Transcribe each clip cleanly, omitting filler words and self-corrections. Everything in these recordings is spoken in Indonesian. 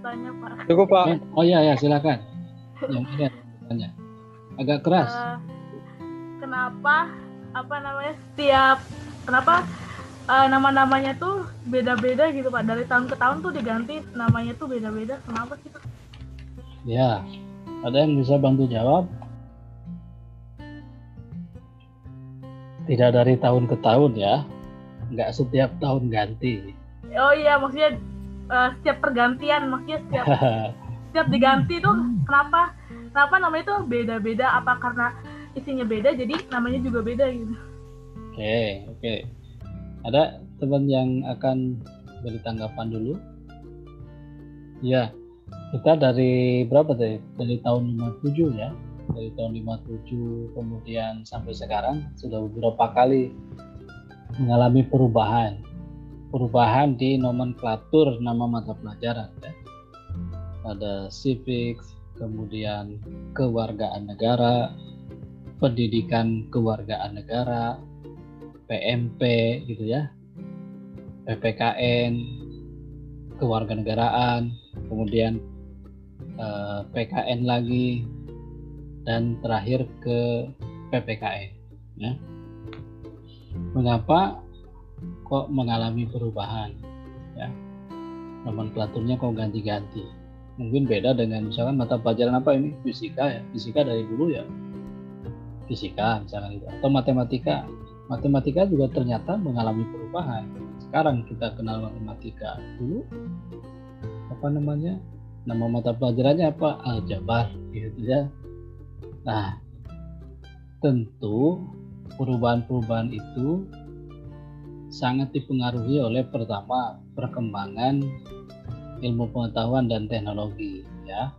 bertanya, Pak. Cukup, Pak. Oh iya, silakan. Yang ini ada bertanya. Agak keras. Kenapa nama-namanya tuh beda-beda gitu, Pak? Dari tahun ke tahun tuh diganti namanya tuh beda-beda. Kenapa sih, Pak? Ya, ada yang bisa bantu jawab? Tidak dari tahun ke tahun ya, nggak setiap tahun ganti. Oh iya, maksudnya setiap pergantian, maksudnya setiap diganti tuh kenapa namanya tuh beda-beda? Apa karena isinya beda jadi namanya juga beda gitu? Oke. Ada teman yang akan beri tanggapan dulu? Ya, kita dari berapa tadi? Dari tahun 57 ya. Dari tahun 57 kemudian sampai sekarang sudah beberapa kali mengalami perubahan di nomenklatur nama mata pelajaran ya. Ada civics, kemudian kewargaan negara, pendidikan kewargaan negara, PMP gitu ya, PPKN, kewarganegaraan, kemudian PKN lagi, dan terakhir ke PPKN ya. Mengapa kok mengalami perubahan ya, nomenklaturnya kok ganti-ganti? Mungkin beda dengan misalkan mata pelajaran apa ini, fisika ya, fisika dari dulu ya fisika misalkan gitu, atau matematika juga ternyata mengalami perubahan. Sekarang kita kenal matematika, dulu nama mata pelajarannya apa, aljabar gitu ya. Nah, tentu perubahan-perubahan itu sangat dipengaruhi oleh pertama perkembangan ilmu pengetahuan dan teknologi ya.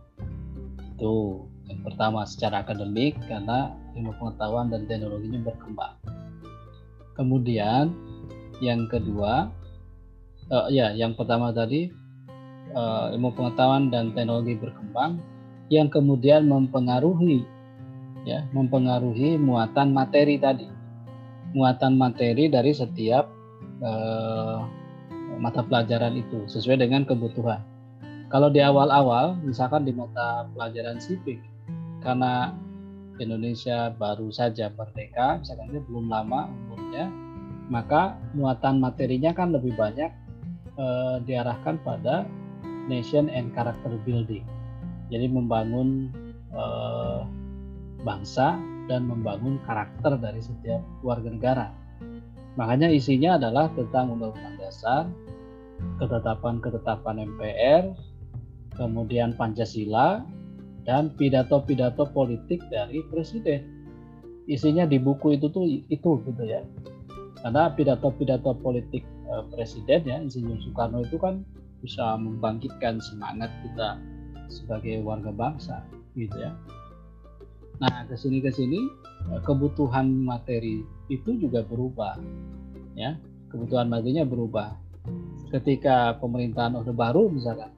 Itu yang pertama secara akademik, karena ilmu pengetahuan dan teknologinya berkembang. Kemudian yang kedua, yang pertama tadi ilmu pengetahuan dan teknologi berkembang, yang kemudian mempengaruhi muatan materi tadi, muatan materi dari setiap mata pelajaran itu sesuai dengan kebutuhan. Kalau di awal-awal, misalkan di mata pelajaran sipil, karena Indonesia baru saja merdeka, misalkan ini belum lama umurnya, maka muatan materinya kan lebih banyak diarahkan pada nation and character building. Jadi membangun bangsa dan membangun karakter dari setiap warga negara. Makanya isinya adalah tentang Undang-Undang Dasar, ketetapan MPR, kemudian Pancasila, dan pidato-pidato politik dari presiden. Isinya di buku itu gitu ya. Karena pidato-pidato politik presiden ya, Insinyur Soekarno itu kan bisa membangkitkan semangat kita sebagai warga bangsa gitu ya. Nah, kesini kebutuhan materi itu juga berubah ya. Kebutuhan materinya berubah. Ketika pemerintahan Orde Baru misalkan,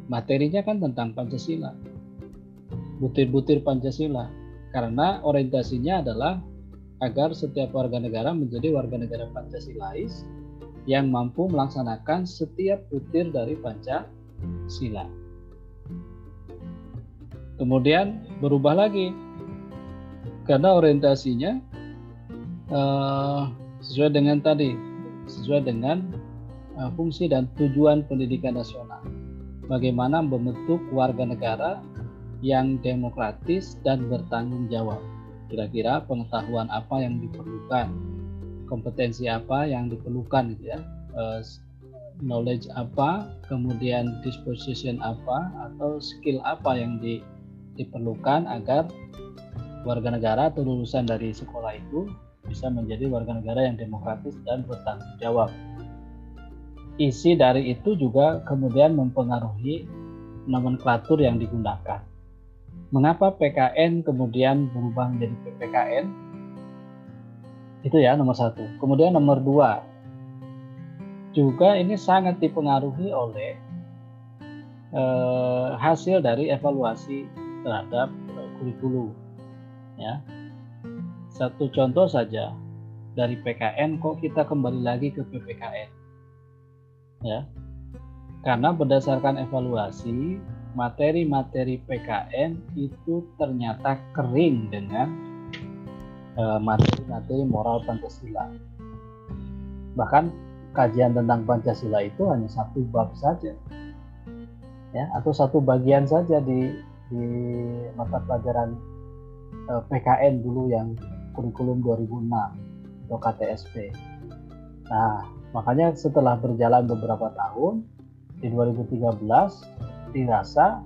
materinya kan tentang Pancasila, butir-butir Pancasila, karena orientasinya adalah agar setiap warga negara menjadi warga negara Pancasilais yang mampu melaksanakan setiap butir dari Pancasila. Kemudian berubah lagi, karena orientasinya sesuai dengan fungsi dan tujuan pendidikan nasional. Bagaimana membentuk warga negara yang demokratis dan bertanggung jawab. Kira-kira pengetahuan apa yang diperlukan, kompetensi apa yang diperlukan gitu ya, knowledge apa, kemudian disposition apa atau skill apa yang diperlukan agar warga negara atau lulusan dari sekolah itu bisa menjadi warga negara yang demokratis dan bertanggung jawab. Isi dari itu juga kemudian mempengaruhi nomenklatur yang digunakan. Mengapa PKN kemudian berubah menjadi PPKN? Itu ya nomor satu. Kemudian nomor dua, juga ini sangat dipengaruhi oleh hasil dari evaluasi terhadap kurikulum. Ya, satu contoh saja, dari PKN kok kita kembali lagi ke PPKN. Ya, Karena berdasarkan evaluasi, materi-materi PKN itu ternyata kering dengan materi-materi moral Pancasila. Bahkan kajian tentang Pancasila itu hanya satu bab saja, ya, atau satu bagian saja di mata pelajaran PKN dulu yang kurikulum 2006 atau KTSP. Nah, makanya setelah berjalan beberapa tahun, di 2013 dirasa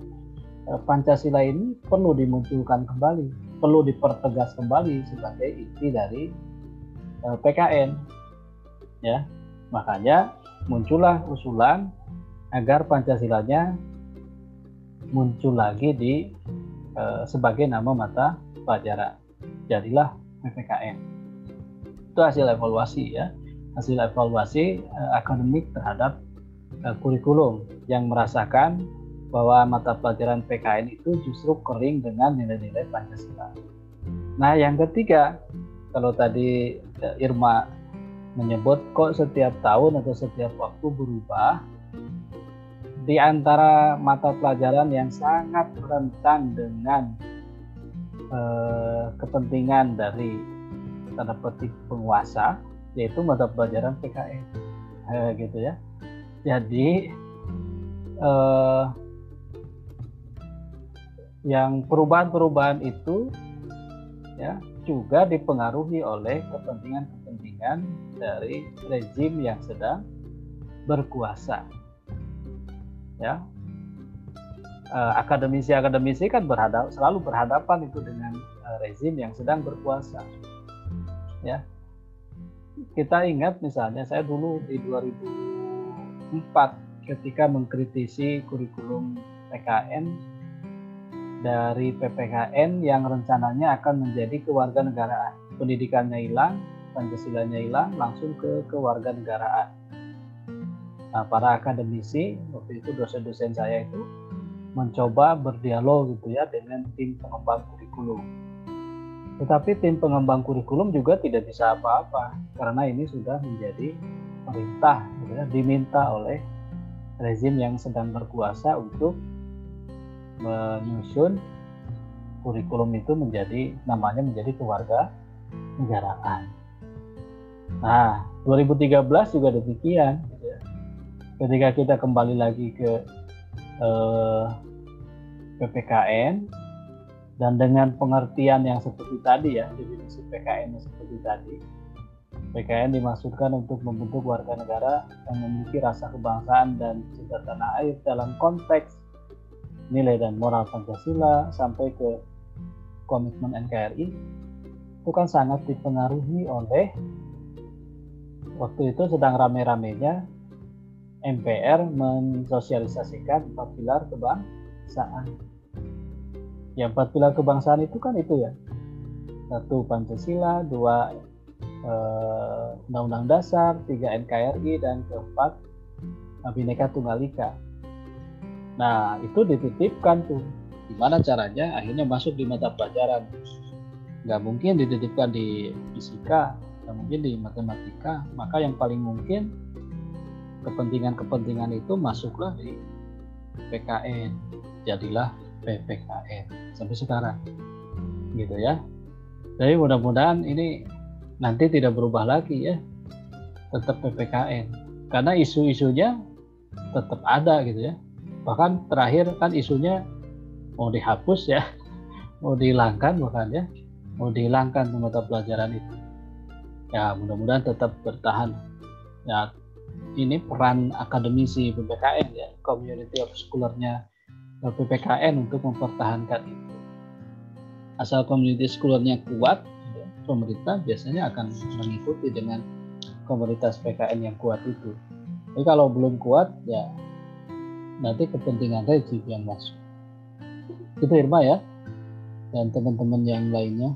Pancasila ini perlu dimunculkan kembali, perlu dipertegas kembali sebagai inti dari PKN. Ya, makanya muncullah usulan agar Pancasilanya muncul lagi di sebagai nama mata pelajaran. Jadilah PPKN. Itu hasil evaluasi, ya, hasil evaluasi akademik terhadap kurikulum yang merasakan bahwa mata pelajaran PKN itu justru kering dengan nilai-nilai Pancasila. Nah, yang ketiga, kalau tadi Irma menyebut kok setiap tahun atau setiap waktu berubah, di antara mata pelajaran yang sangat rentan dengan kepentingan dari tanda petik penguasa, yaitu mata pelajaran PKN, gitu ya. Jadi yang perubahan-perubahan itu, ya, juga dipengaruhi oleh kepentingan-kepentingan dari rezim yang sedang berkuasa. Ya, akademisi kan selalu berhadapan itu dengan rezim yang sedang berkuasa. Ya, kita ingat misalnya saya dulu di 2004 ketika mengkritisi kurikulum PKN dari PPKN yang rencananya akan menjadi kewarganegaraan. Pendidikannya hilang, Pancasilanya hilang, langsung ke kewarganegaraan. Nah, para akademisi waktu itu, dosen-dosen saya itu mencoba berdialog gitu ya dengan tim pengembang kurikulum. Tetapi tim pengembang kurikulum juga tidak bisa apa-apa karena ini sudah menjadi perintah, gitu ya, diminta oleh rezim yang sedang berkuasa untuk menyusun kurikulum itu namanya menjadi kewarganegaraan. Nah, 2013 juga demikian. Gitu ya. Ketika kita kembali lagi ke PPKN dan dengan pengertian yang seperti tadi, ya, definisi PKN yang seperti tadi, PKN dimaksudkan untuk membentuk warga negara yang memiliki rasa kebangsaan dan cinta tanah air dalam konteks nilai dan moral Pancasila sampai ke komitmen NKRI. Itu kan sangat dipengaruhi oleh waktu itu sedang rame-ramenya MPR mensosialisasikan 4 pilar kebangsaan. Ya, 4 pilar kebangsaan itu kan itu, ya. 1 Pancasila, 2 Undang-Undang Dasar, 3 NKRI, dan 4 Bhinneka Tunggal Ika. Nah, itu dititipkan tuh. Gimana caranya? Akhirnya masuk di mata pelajaran. Nggak mungkin dititipkan di fisika, nggak mungkin di matematika. Maka yang paling mungkin kepentingan-kepentingan itu masuklah di PKN. Jadilah PPKN sampai sekarang. Gitu ya. Jadi mudah-mudahan ini nanti tidak berubah lagi, ya, tetap PPKN karena isu-isunya tetap ada, gitu ya. Bahkan terakhir kan isunya mau dihapus, ya, mau dihilangkan, bahkan, ya, mau dihilangkan mata pelajaran itu. Ya, mudah-mudahan tetap bertahan. Ya, ini peran akademisi PPKN, ya, community of scholar-nya PPKN untuk mempertahankan itu. Asal community scholar-nya kuat, pemerintah biasanya akan mengikuti dengan komunitas PKN yang kuat itu. Jadi kalau belum kuat, ya nanti kepentingan rezim yang masuk. Itu Irma, ya, dan teman-teman yang lainnya.